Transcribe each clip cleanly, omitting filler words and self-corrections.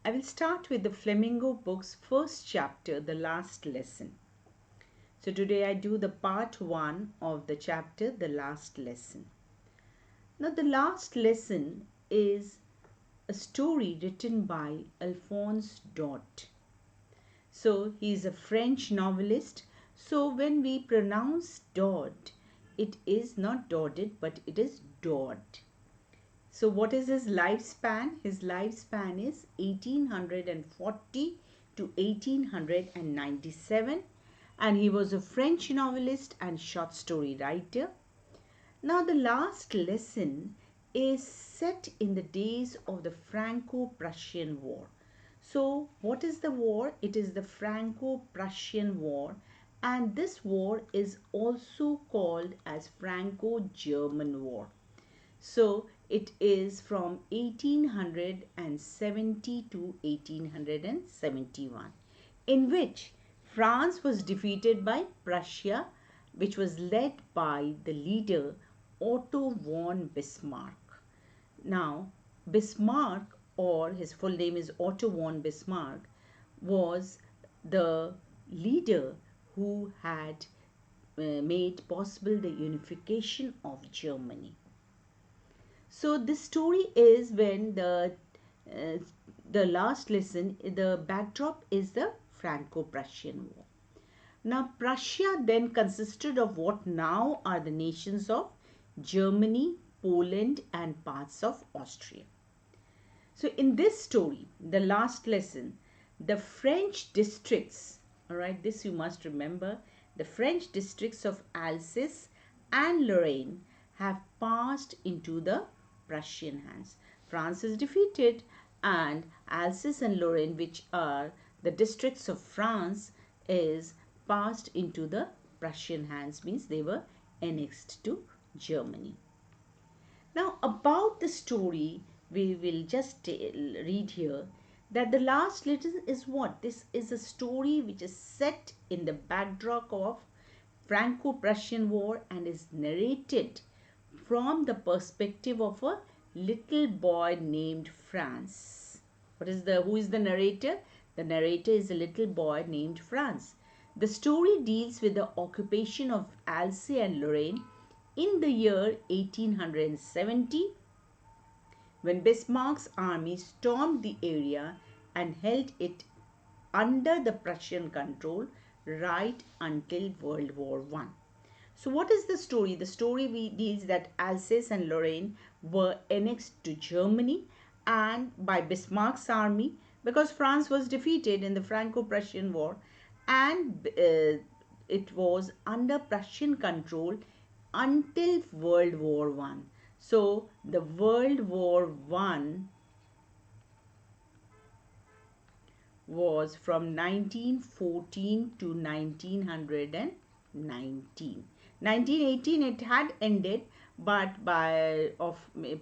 I will start with the Flamingo book's first chapter, the last lesson. So today I do the part 1 of the chapter, the last lesson. Now the last lesson is a story written by Alphonse Daudet. So he is a French novelist. So when we pronounce Daudet, it is not Daudet but it is Daudet. So what is his lifespan? His lifespan is 1840 to 1897, and he was a French novelist and short story writer. Now the last lesson is set in the days of the Franco-Prussian War. So what is the war? It is the Franco-Prussian War, and this war is also called as Franco-German War. So it is from 1870 to 1871, in which France was defeated by Prussia, which was led by the leader Otto von Bismarck. Now, Bismarck, or his full name is Otto von Bismarck, was the leader who had made possible the unification of Germany. So this story is when the last lesson, the backdrop is the Franco-Prussian War. Now Prussia then consisted of what now are the nations of Germany, Poland and parts of Austria. So in this story, the last lesson, the French districts, alright, this you must remember, the French districts of Alsace and Lorraine have passed into the Prussian hands. France is defeated and Alsace and Lorraine, which are the districts of France, is passed into the Prussian hands, means they were annexed to Germany. Now about the story, we will just read here that the last lesson is what? This is a story which is set in the backdrop of Franco-Prussian War and is narrated from the perspective of a little boy named Franz. Who is the narrator? The narrator is a little boy named Franz. The story deals with the occupation of Alsace and Lorraine in the year 1870, when Bismarck's army stormed the area and held it under the Prussian control right until World War I. So what is the story? The story deals that Alsace and Lorraine were annexed to Germany and by Bismarck's army, because France was defeated in the Franco-Prussian War, and it was under Prussian control until World War I. So the World War I was from 1914 to 1919. 1918 it had ended, but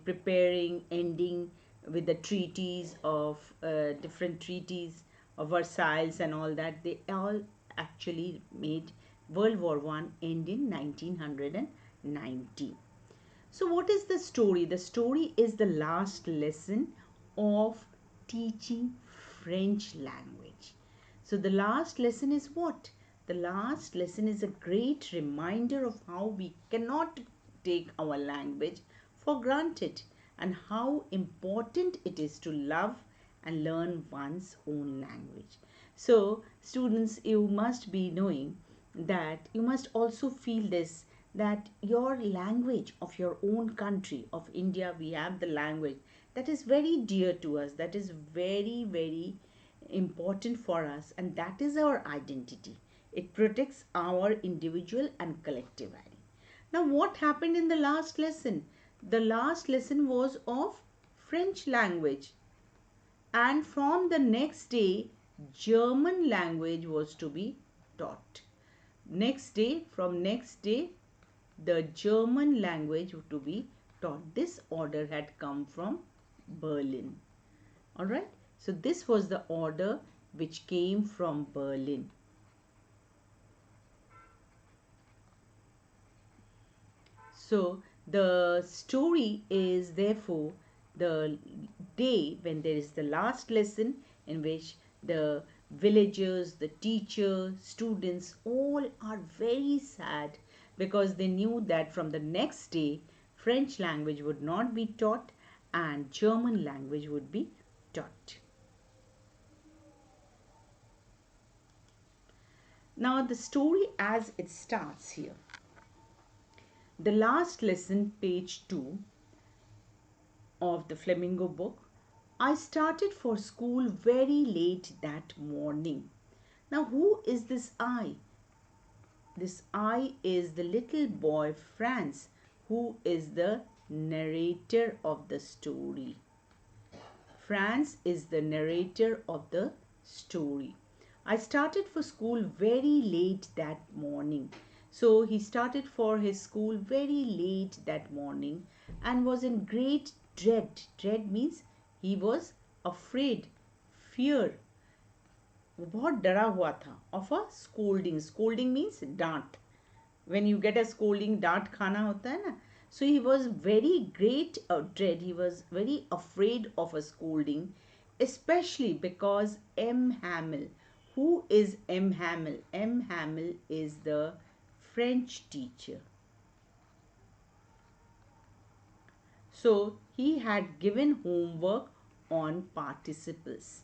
preparing ending with the treaties of different treaties of Versailles and all that, they all actually made World War I end in 1919. So what is the story? The story is the last lesson of teaching French language. So the last lesson is what? The last lesson is a great reminder of how we cannot take our language for granted and how important it is to love and learn one's own language. So students, you must be knowing that you must also feel this, that your language of your own country, of India, we have the language that is very dear to us, that is very, very important for us, and that is our identity. It protects our individual and collective identity. Now what happened in the last lesson? The last lesson was of French language, and from the next day German language was to be taught. From next day the German language to be taught. This order had come from Berlin. Alright, so this was the order which came from Berlin. So the story is therefore the day when there is the last lesson, in which the villagers, the teacher, students all are very sad, because they knew that from the next day French language would not be taught and German language would be taught. Now the story as it starts here. The last lesson, page 2 of the Flamingo book. I started for school very late that morning. Now, who is this I? This I is the little boy Franz, who is the narrator of the story. Franz is the narrator of the story. I started for school very late that morning. So he started for his school very late that morning and was in great dread. Dread means he was afraid, fear. बहुत डरा हुआ था of a scolding. Scolding means डांट. When you get a scolding, डांट खाना होता है ना. So he was very great dread. He was very afraid of a scolding, especially because M. Hamel. Who is M. Hamel? M. Hamel is the French teacher. So he had given homework on participles.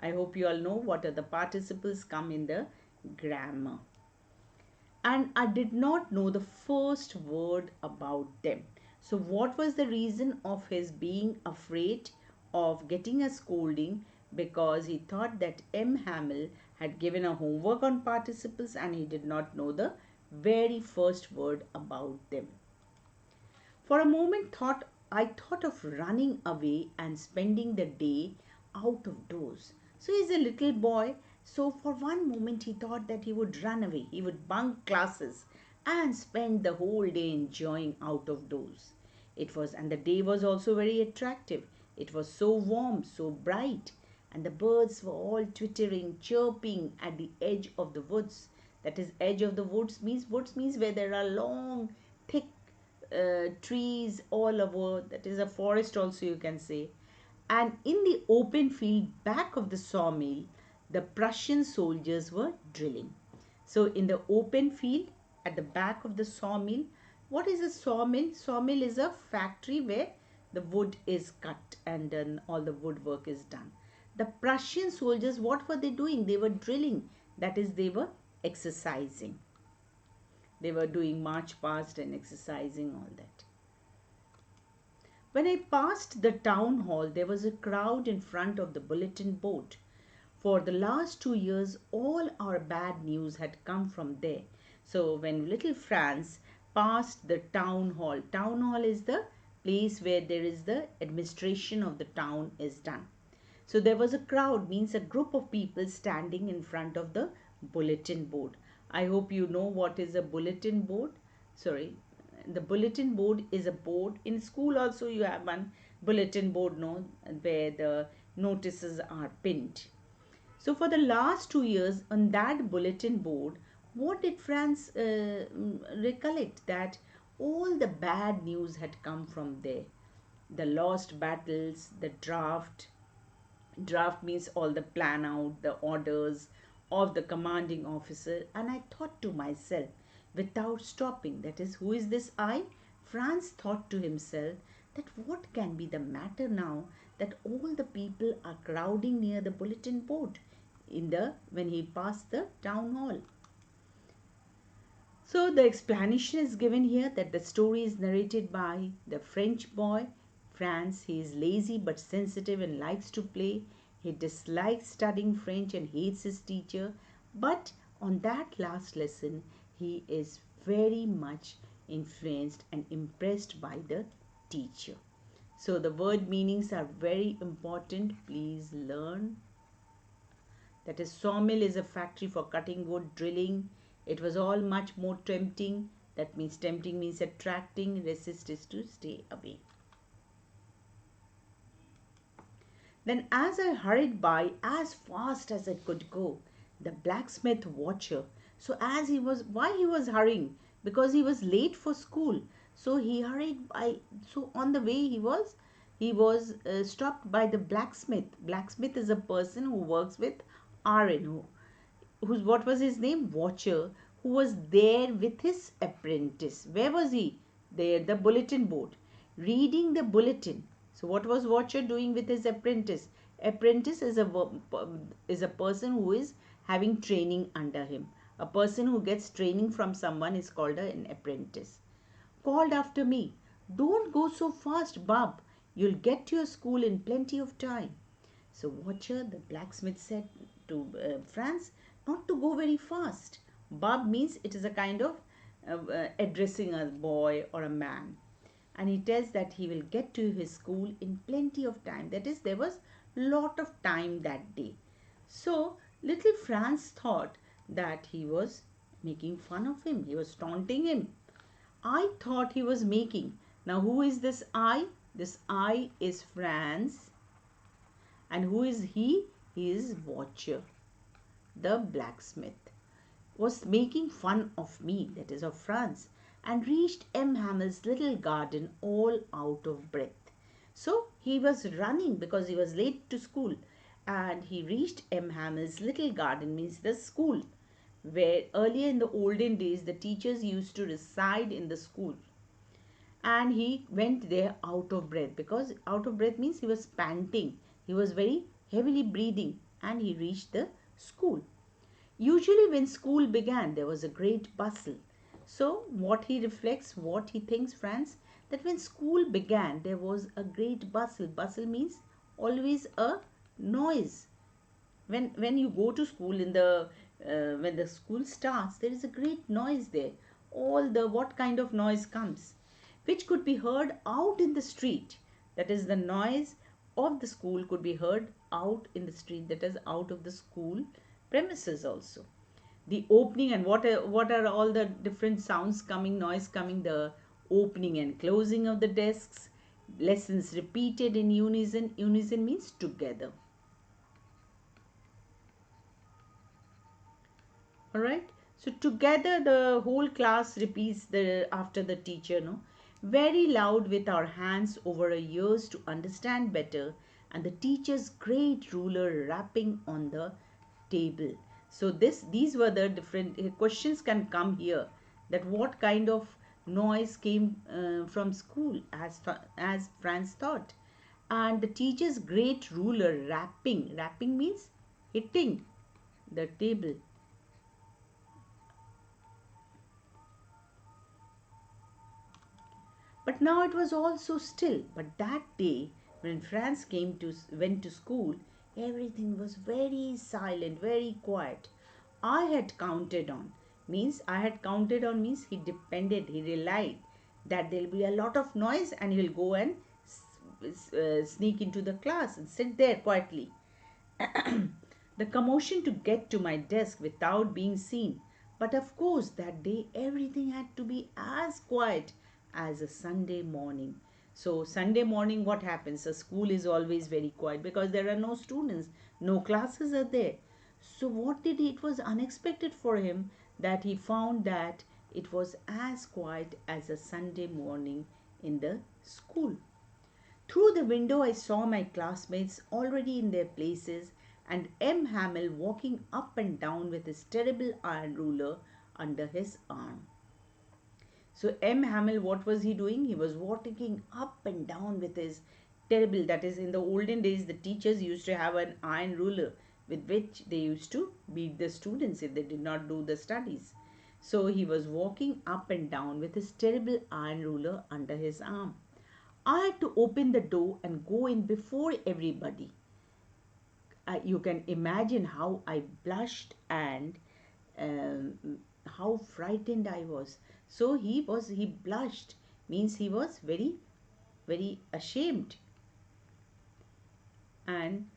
I hope you all know what are the participles come in the grammar. And I did not know the first word about them. So what was the reason of his being afraid of getting a scolding? Because he thought that M. Hamel had given a homework on participles and he did not know the very first word about them. For a moment I thought of running away and spending the day out of doors. So he's a little boy. So for one moment he thought that he would run away. He would bunk classes and spend the whole day enjoying out of doors. And the day was also very attractive. It was so warm, so bright, and the birds were all twittering, chirping at the edge of the woods. That is, edge of the woods means where there are long, thick trees all over. That is a forest also, you can say. And in the open field back of the sawmill, the Prussian soldiers were drilling. So in the open field at the back of the sawmill, what is a sawmill? Sawmill is a factory where the wood is cut and then all the woodwork is done. The Prussian soldiers, what were they doing? They were drilling. That is, they were exercising. They were doing march past and exercising, all that. When I passed the town hall, there was a crowd in front of the bulletin board. For the last 2 years, all our bad news had come from there. So when little Franz passed the town hall is the place where there is the administration of the town is done. So there was a crowd, means a group of people standing in front of the bulletin board. I hope you know what is a bulletin board. Sorry, the bulletin board is a board. In school also you have one bulletin board, no, where the notices are pinned. So for the last 2 years on that bulletin board, what did Franz recollect? That all the bad news had come from there. The lost battles, the draft. Draft means all the plan out, the orders of the commanding officer. And I thought to myself, without stopping, that is, who is this I? Franz thought to himself that what can be the matter now that all the people are crowding near the bulletin board when he passed the town hall. So the explanation is given here that the story is narrated by the French boy Franz. He is lazy but sensitive and likes to play. He dislikes studying French and hates his teacher. But on that last lesson, he is very much influenced and impressed by the teacher. So the word meanings are very important. Please learn. That is, sawmill is a factory for cutting wood, drilling. It was all much more tempting. That means tempting means attracting. Resist is to stay away. Then as I hurried by as fast as I could go, the blacksmith watcher. So why he was hurrying? Because he was late for school. So he hurried by. So on the way he was he was stopped by the blacksmith. Blacksmith is a person who works with iron, who's what was his name? Watcher, who was there with his apprentice. Where was he? There, the bulletin board, reading the bulletin. So, what was Watcher doing with his apprentice? Apprentice is a person who is having training under him. A person who gets training from someone is called an apprentice. Called after me. Don't go so fast, Bob. You'll get to your school in plenty of time. So, Watcher, the blacksmith, said to Franz not to go very fast. Bob means it is a kind of addressing a boy or a man. And he tells that he will get to his school in plenty of time. That is, there was lot of time that day. So, little Franz thought that he was making fun of him. He was taunting him. I thought he was making. Now, who is this I? This I is Franz. And who is he? He is Watcher. The blacksmith was making fun of me, that is of Franz, and reached M. Hamel's little garden all out of breath. So he was running because he was late to school, and he reached M. Hamel's little garden, means the school, where earlier in the olden days the teachers used to reside in the school. And he went there out of breath, because out of breath means he was panting, he was very heavily breathing, and he reached the school. Usually when school began, there was a great bustle. So what he reflects, what he thinks, Franz, that when school began, there was a great bustle. Bustle means always a noise. When you go to school when the school starts, there is a great noise there. What kind of noise comes, which could be heard out in the street. That is, the noise of the school could be heard out in the street. That is, out of the school premises also. The opening, and what are all the different sounds coming, noise coming? The opening and closing of the desks, lessons repeated in unison. Unison means together. All right. So together the whole class repeats after the teacher, no, very loud, with our hands over our ears to understand better, and the teacher's great ruler rapping on the table. So these were the different questions can come here, that what kind of noise came from school, as Franz thought. And the teacher's great ruler rapping means hitting the table. But now it was all so still. But that day, when Franz went to school, everything was very silent, very quiet. I had counted on means he relied that there'll be a lot of noise, and he'll go and sneak into the class and sit there quietly. The commotion to get to my desk without being seen. But of course, that day everything had to be as quiet as a Sunday morning. So, Sunday morning, what happens? The school is always very quiet because there are no students, no classes are there. So, what did he? It was unexpected for him that he found that it was as quiet as a Sunday morning in the school. Through the window, I saw my classmates already in their places, and M. Hamel walking up and down with his terrible iron ruler under his arm. So M. Hamel, what was he doing? He was walking up and down with his terrible, that is, in the olden days, the teachers used to have an iron ruler with which they used to beat the students if they did not do the studies. So he was walking up and down with his terrible iron ruler under his arm. I had to open the door and go in before everybody. You can imagine how I blushed and how frightened I was. So he blushed, means he was very, very ashamed, and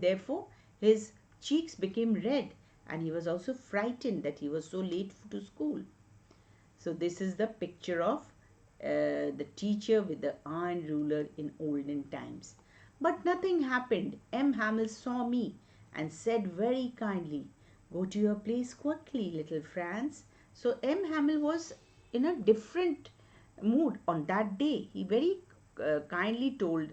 therefore his cheeks became red, and he was also frightened that he was so late to school. So this is the picture of the teacher with the iron ruler in olden times. But nothing happened. M. Hamel saw me and said very kindly, "Go to your place quickly, little Franz." So M. Hamel was in a different mood on that day. He very kindly told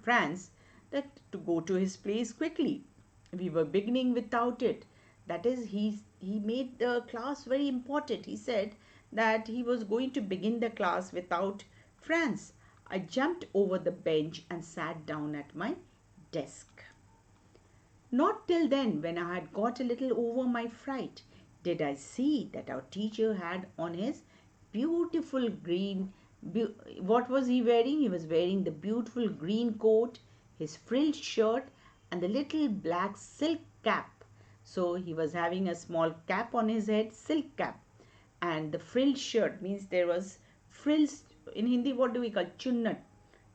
Franz that to go to his place quickly. We were beginning without it. That is, he made the class very important. He said that he was going to begin the class without Franz. I jumped over the bench and sat down at my desk. Not till then, when I had got a little over my fright, did I see that our teacher had on his beautiful green. What was he wearing? He was wearing the beautiful green coat, his frilled shirt, and the little black silk cap. So he was having a small cap on his head, silk cap, and the frilled shirt means there was frills. In Hindi, what do we call chunnat?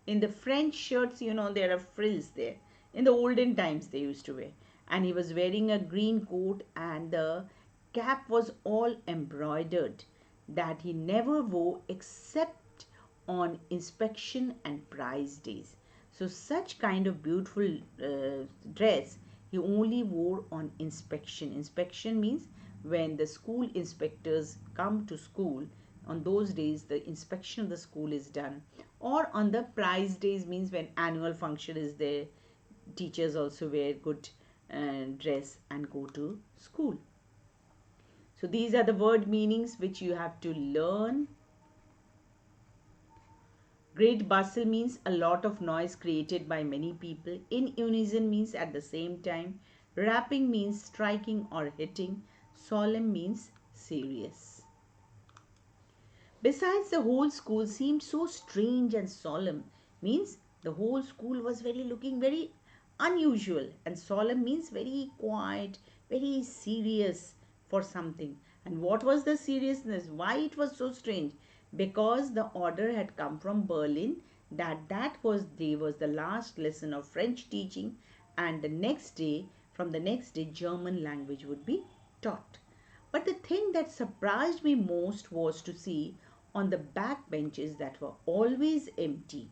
In the French shirts, there are frills there. In the olden times, they used to wear. And he was wearing a green coat, and the cap was all embroidered, that he never wore except on inspection and prize days. So, such kind of beautiful dress he only wore on inspection. Inspection means when the school inspectors come to school. On those days, the inspection of the school is done, or on the prize days means when annual function is there, teachers also wear good dress and go to school. So these are the word meanings which you have to learn. Great bustle means a lot of noise created by many people. In unison means at the same time. Rapping means striking or hitting. Solemn means serious. Besides, the whole school seemed so strange and solemn, means the whole school was looking very unusual, and solemn means very quiet, very serious for something. And what was the seriousness? Why it was so strange? Because the order had come from Berlin that was the last lesson of French teaching, and from the next day German language would be taught. But the thing that surprised me most was to see on the back benches that were always empty,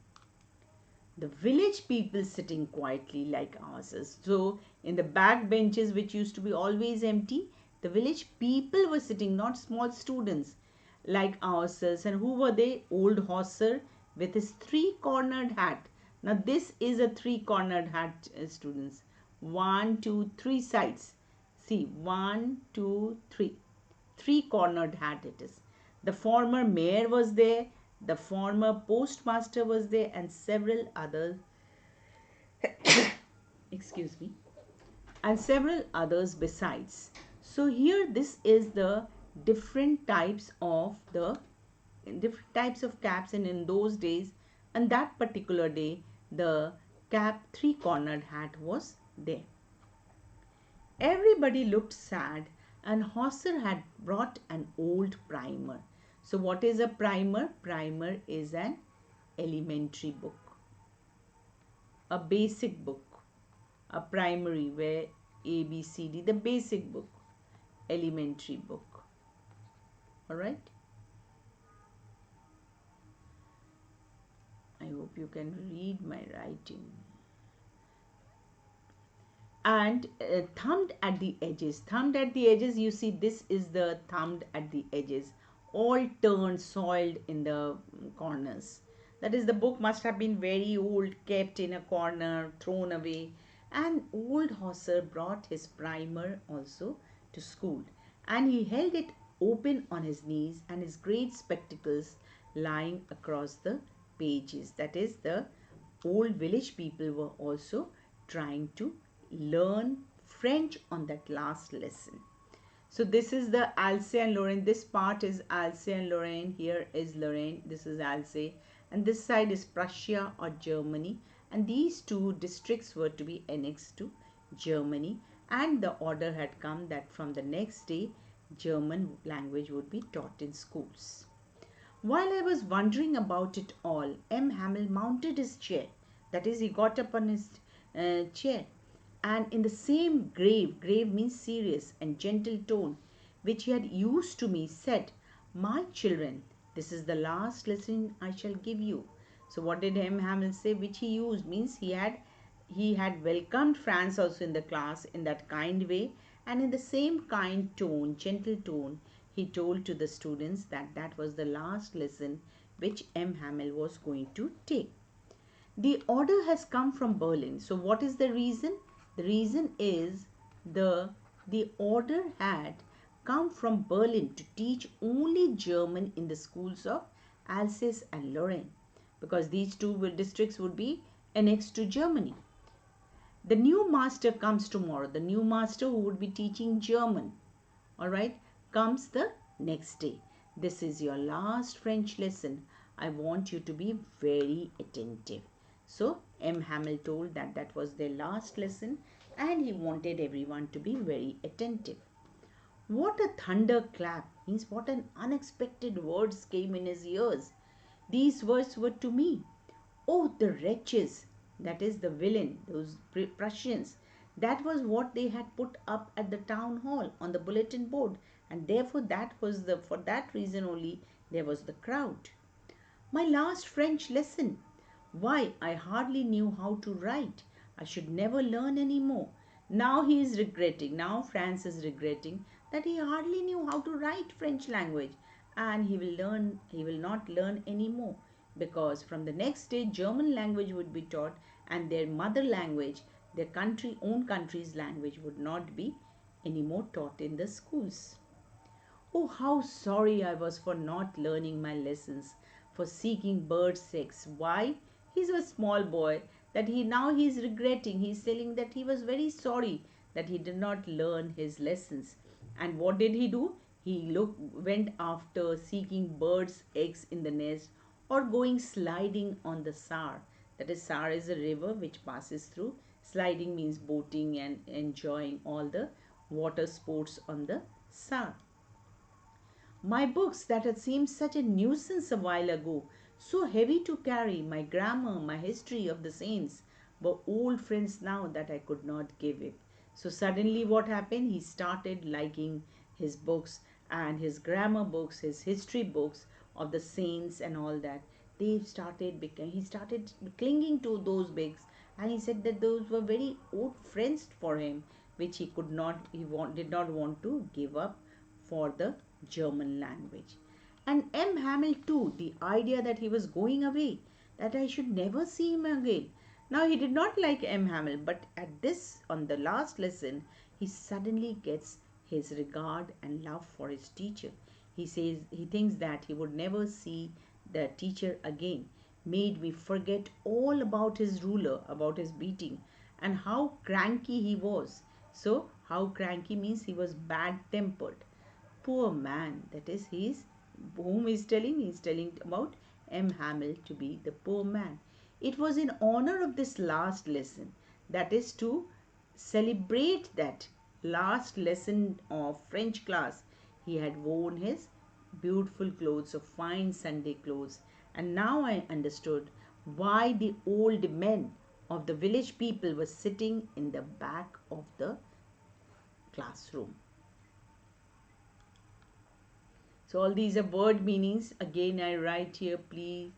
the village people sitting quietly like ours. So, in the back benches which used to be always empty, the village people were sitting, not small students like ourselves. And who were they? Old Hosser with his three-cornered hat. Now, this is a three-cornered hat, students. 1, 2, 3 sides. See, 1, 2, 3. Three-cornered hat it is. The former mayor was there, the former postmaster was there, and several others, excuse me, and several others besides. So here this is the different types of caps, and in those days, and that particular day, the cap three-cornered hat was there. Everybody looked sad, and Hauser had brought an old primer. So what is a primer? Primer is an elementary book, a basic book, a primary where A, B, C, D, the basic book, elementary book. Alright? I hope you can read my writing. And thumbed at the edges. Thumbed at the edges, you see this is the thumbed at the edges. All turned, soiled in the corners. That is, the book must have been very old, kept in a corner, thrown away. And old Hauser brought his primer also to school. And he held it open on his knees, and his great spectacles lying across the pages. That is, the old village people were also trying to learn French on that last lesson. So this is the Alsace and Lorraine. This part is Alsace and Lorraine. Here is Lorraine. This is Alsace. And this side is Prussia or Germany. And these two districts were to be annexed to Germany. And the order had come that from the next day, German language would be taught in schools. While I was wondering about it all, M. Hamel mounted his chair. That is, he got up on his chair. And in the same grave means serious and gentle tone, which he had used to me, said, "My children, this is the last lesson I shall give you." So what did M. Hamel say? Which he used means he had welcomed Franz also in the class in that kind way, and in the same kind tone, gentle tone, he told to the students that was the last lesson which M. Hamel was going to take. The order has come from Berlin. So what is the reason? The reason is the order had come from Berlin to teach only German in the schools of Alsace and Lorraine, because these two districts would be annexed to Germany. The new master comes tomorrow. The new master who would be teaching German, all right, comes the next day. This is your last French lesson. I want you to be very attentive. So M. Hamel told that that was their last lesson and he wanted everyone to be very attentive. What a thunderclap, means what an unexpected words came in his ears. These words were to me. Oh, the wretches, that is the villain, those Prussians. That was what they had put up at the town hall on the bulletin board, and therefore for that reason only there was the crowd. My last French lesson. Why, I hardly knew how to write. I should never learn any more. Now he is regretting, now France is regretting that he hardly knew how to write French language, and he will not learn any more, because from the next day German language would be taught and their mother language, their own country's language would not be anymore taught in the schools. Oh, how sorry I was for not learning my lessons, for seeking birds' eggs. Why? He's a small boy that he's regretting. He's telling that he was very sorry that he did not learn his lessons. And what did he do? Went after seeking birds' eggs in the nest or going sliding on the Saar. That is, Saar is a river which passes through. Sliding means boating and enjoying all the water sports on the Saar. My books that had seemed such a nuisance a while ago, so heavy to carry, my grammar, my history of the saints, were old friends now that I could not give it. So suddenly what happened? He started liking his books and his grammar books, his history books of the saints and all that. He started clinging to those books, and he said that those were very old friends for him, which did not want to give up for the German language. And M. Hamel too, the idea that he was going away, that I should never see him again. Now he did not like M. Hamel, but on the last lesson, he suddenly gets his regard and love for his teacher. He thinks that he would never see the teacher again. Made me forget all about his ruler, about his beating, and how cranky he was. So, how cranky means he was bad tempered. Poor man, that is whom he's telling about M. Hamel to be the poor man. It was in honor of this last lesson, that is to celebrate that last lesson of French class, he had worn his beautiful clothes of fine Sunday clothes, and now I understood why the old men of the village people were sitting in the back of the classroom. So all these are word meanings. Again, I write here, please,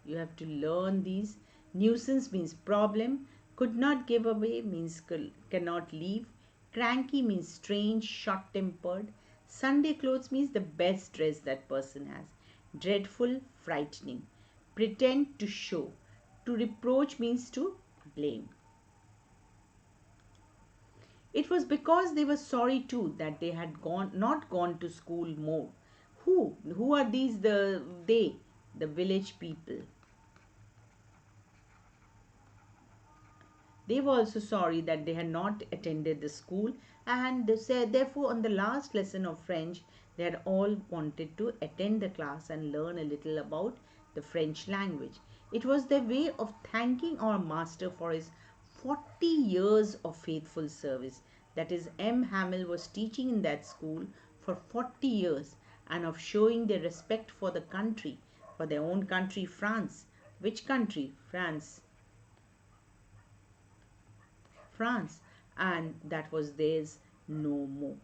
you have to learn these. Nuisance means problem. Could not give away means cannot leave. Cranky means strange, short-tempered. Sunday clothes means the best dress that person has. Dreadful, frightening. Pretend, to show. To reproach means to blame. It was because they were sorry too that they had not gone to school more. Who are these? The village people. They were also sorry that they had not attended the school, and they said therefore on the last lesson of French they had all wanted to attend the class and learn a little about the French language. It was their way of thanking our master for his 40 years of faithful service. That is, M. Hamel was teaching in that school for 40 years, and of showing their respect for the country, for their own country, France. Which country? France. France. And that was theirs no more.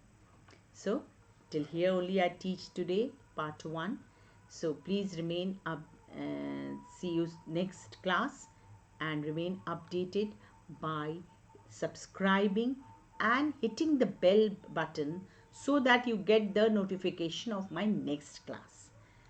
So, till here only I teach today, part 1. So, please remain up. See you next class, and remain updated by subscribing and hitting the bell button so that you get the notification of my next class.